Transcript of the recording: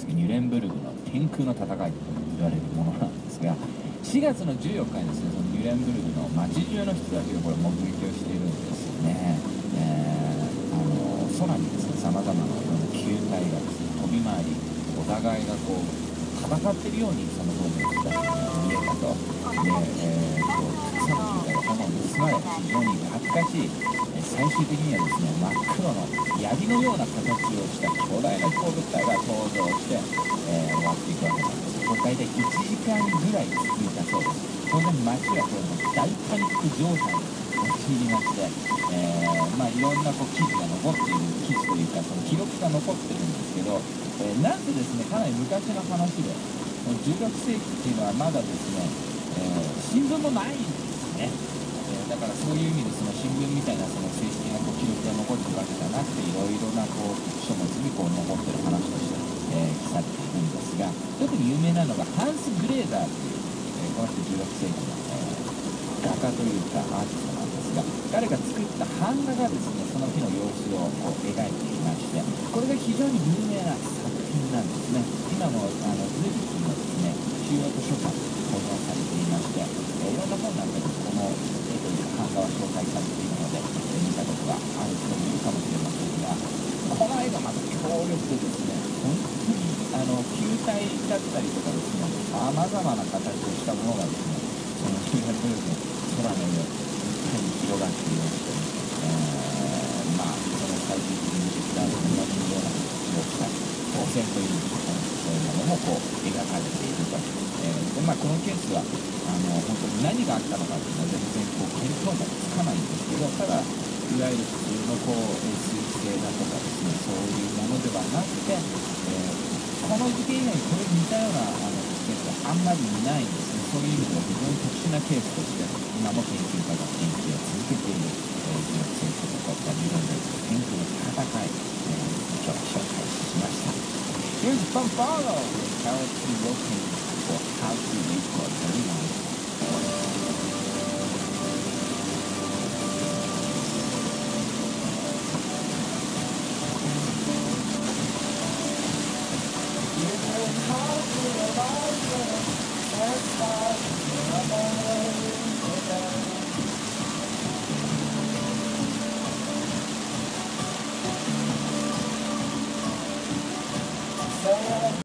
次ニュレンブルグの天空の戦いと言われるものなんですが、4月の14日にですね、そのニュレンブルグの街中の人たちがこれ目撃をしているんですよね。空にですね、さまざまな色の球体がですね飛び回り、お互いがこう戦っているようにその当時の人たちに見えたと。で、たくさんの球体が炎に包まれ、非常に恥ずかしい、最終的にはですね、真っ黒の槍のような形をした巨大な飛行物体が登場して、終わっていくわけなんです。これ大体1時間ぐらい続いたそうです。当然街はこれも大パニック状態に陥りまして、いろんなこう記事が残っている、記事というかその記録が残ってるんですけど、なんとですね、かなり昔の話で、16世紀っていうのはまだですね、新聞もないんですね。だからそういう意味でその新聞みたいなその正式なこう記録が残ってるわけじゃなくて、いろいろなこう書物にこう残ってる話として、記されているんですが、特に有名なのがハンス・グレーザーという、この人16世紀の、画家というかアーティストなんですが、彼が作った版画がですね、その日の様子をこう描いていまして、これが非常に有名な作品なんですね。今もズーリッヒのですね、主要図書館で保存されていまして、いろんな本なんかにこの絵という版画は紹介されているので、見たことがある人もいるかもしれませんが、この絵がまた強力でですね、本当に球体だったりとかですね、さまざまな形をしたものがですね、そのニューヨークの空の上いっぱいに広がっていまして、その最終的に出た同じような形をした光線というそういうものもこう描かれていると。でこのケースは本当に何があったのかっていうのは全然こう見当もつかないんですけど、ただいわゆる普通のこう彗星だとかですね、そういうものではなくて、この事件以外にこれに似たようなケースがあんまりいないんですね。そういう意味では非常に特殊なケースとして今も研究家が研究を続けている、16世紀に起こったニューロンブルグ天空の戦い、今日は紹介しました。Here's Buffalo currently looking for how to record the rewind